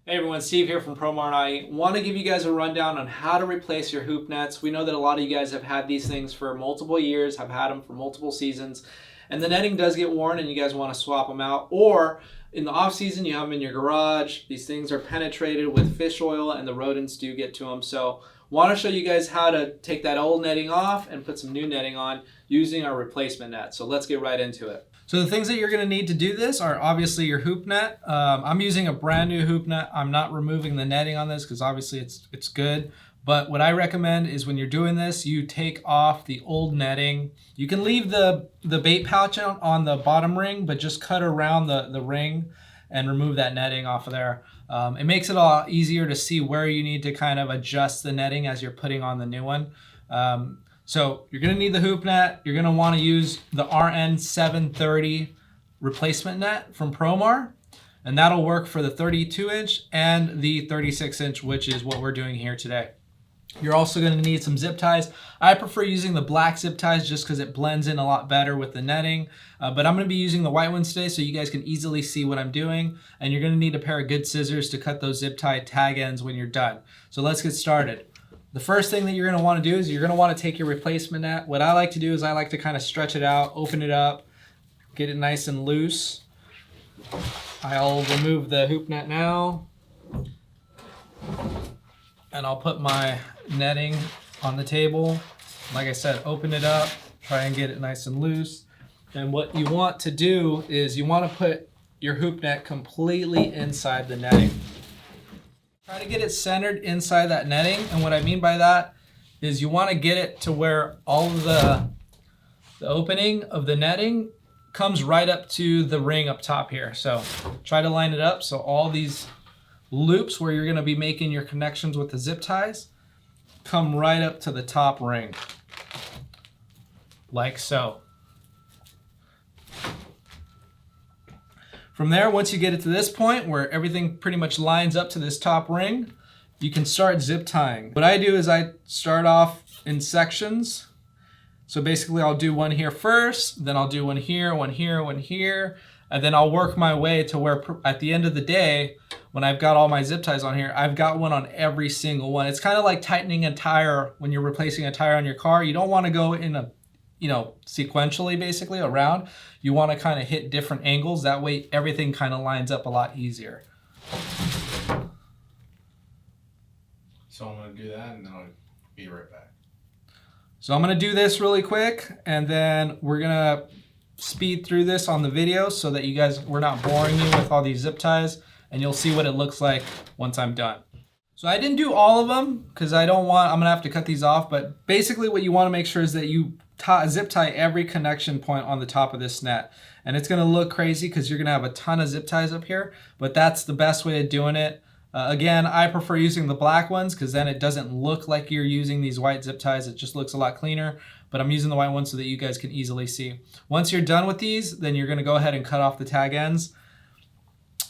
Hey everyone, Steve here from Promar, and I want to give you guys a rundown on how to replace your hoop nets. We know that a lot of you guys have had these things for multiple years, have had them for multiple seasons, and the netting does get worn and you guys want to swap them out. Or in the off season, you have them in your garage. These things are penetrated with fish oil and the rodents do get to them. So want to show you guys how to take that old netting off and put some new netting on using our replacement net. So let's get right into it. So the things that you're going to need to do this are obviously your hoop net. I'm using a brand new hoop net. I'm not removing the netting on this because obviously it's good. But what I recommend is when you're doing this, you take off the old netting. You can leave the bait pouch on the bottom ring, but just cut around the ring and remove that netting off of there. It makes it a lot easier to see where you need to kind of adjust the netting as you're putting on the new one. So you're going to need the hoop net. You're going to want to use the RN-730 replacement net from Promar, and that'll work for the 32-inch and the 36-inch, which is what we're doing here today. You're also going to need some zip ties. I prefer using the black zip ties just because it blends in a lot better with the netting, but I'm going to be using the white ones today so you guys can easily see what I'm doing, and you're going to need a pair of good scissors to cut those zip tie tag ends when you're done. So let's get started. The first thing that you're going to want to do is you're going to want to take your replacement net. What I like to do is I like to kind of stretch it out, open it up, get it nice and loose. I'll remove the hoop net now, and I'll put my netting on the table. Like I said, open it up, try and get it nice and loose. And what you want to do is you want to put your hoop net completely inside the netting. Try to get it centered inside that netting, and what I mean by that is you want to get it to where all of the opening of the netting comes right up to the ring up top here. So try to line it up so all these loops where you're going to be making your connections with the zip ties come right up to the top ring, like so. From there, once you get it to this point where everything pretty much lines up to this top ring, you can start zip tying. What I do is I start off in sections. So basically I'll do one here first, then I'll do one here, one here, one here, and then I'll work my way to where at the end of the day, when I've got all my zip ties on here, I've got one on every single one. It's kind of like tightening a tire when you're replacing a tire on your car. You don't want to go in a sequentially basically around. You want to kind of hit different angles. That way everything kind of lines up a lot easier. So I'm going to do that and then I'll be right back. So I'm going to do this really quick and then we're going to speed through this on the video so that we're not boring you with all these zip ties, and you'll see what it looks like once I'm done. So I didn't do all of them because I'm going to have to cut these off, but basically what you want to make sure is that you zip tie every connection point on the top of this net. And it's going to look crazy because you're going to have a ton of zip ties up here, but that's the best way of doing it. Again, I prefer using the black ones because then it doesn't look like you're using these white zip ties. It just looks a lot cleaner, but I'm using the white ones so that you guys can easily see. Once you're done with these, then you're going to go ahead and cut off the tag ends.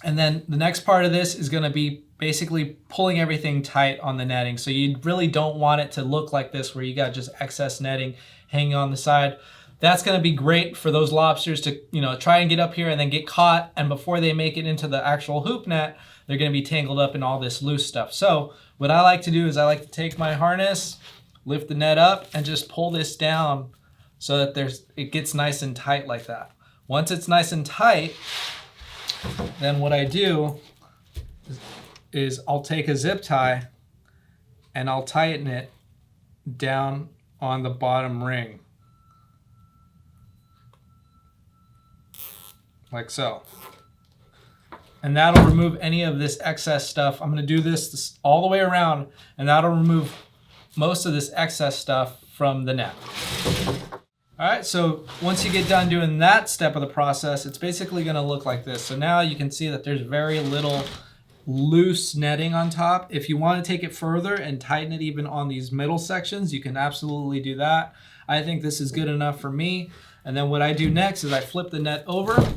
And then the next part of this is going to be basically pulling everything tight on the netting. So you really don't want it to look like this where you got just excess netting hanging on the side. That's going to be great for those lobsters to try and get up here and then get caught, and before they make it into the actual hoop net, they're going to be tangled up in all this loose stuff. So what I like to do is I like to take my harness, lift the net up, and just pull this down so that it gets nice and tight like that. Once it's nice and tight, then what I do is I'll take a zip tie and I'll tighten it down on the bottom ring, like so. And that'll remove any of this excess stuff. I'm going to do this all the way around, and that'll remove most of this excess stuff from the net. All right, so once you get done doing that step of the process, it's basically going to look like this. So now you can see that there's very little loose netting on top. If you want to take it further and tighten it even on these middle sections, you can absolutely do that. I think this is good enough for me. And then what I do next is I flip the net over,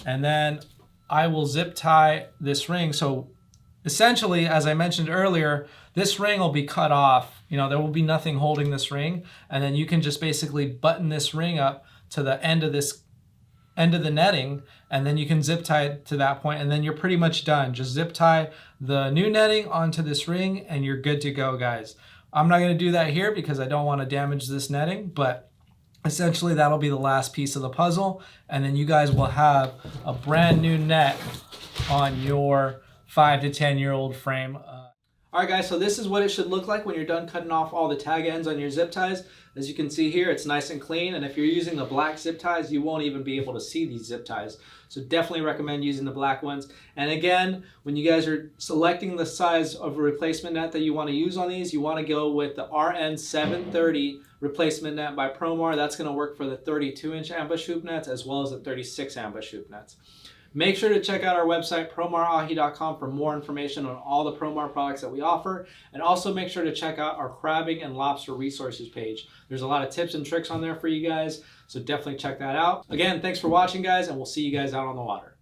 and then I will zip tie this ring. So essentially, as I mentioned earlier, this ring will be cut off. There will be nothing holding this ring, and then you can just basically button this ring up to the end of this end of the netting, and then you can zip tie it to that point, and then you're pretty much done. Just zip tie the new netting onto this ring and you're good to go, guys. I'm not going to do that here because I don't want to damage this netting, but essentially that'll be the last piece of the puzzle, and then you guys will have a brand new net on your 5 to 10 year old frame. All right, guys, so this is what it should look like when you're done cutting off all the tag ends on your zip ties. As you can see here, it's nice and clean, and if you're using the black zip ties, you won't even be able to see these zip ties. So definitely recommend using the black ones. And again, when you guys are selecting the size of a replacement net that you want to use on these, you want to go with the RN-730 replacement net by Promar. That's going to work for the 32-inch ambush hoop nets as well as the 36 ambush hoop nets. Make sure to check out our website, promarahi.com, for more information on all the Promar products that we offer. And also make sure to check out our crabbing and lobster resources page. There's a lot of tips and tricks on there for you guys, so definitely check that out. Again, thanks for watching, guys, and we'll see you guys out on the water.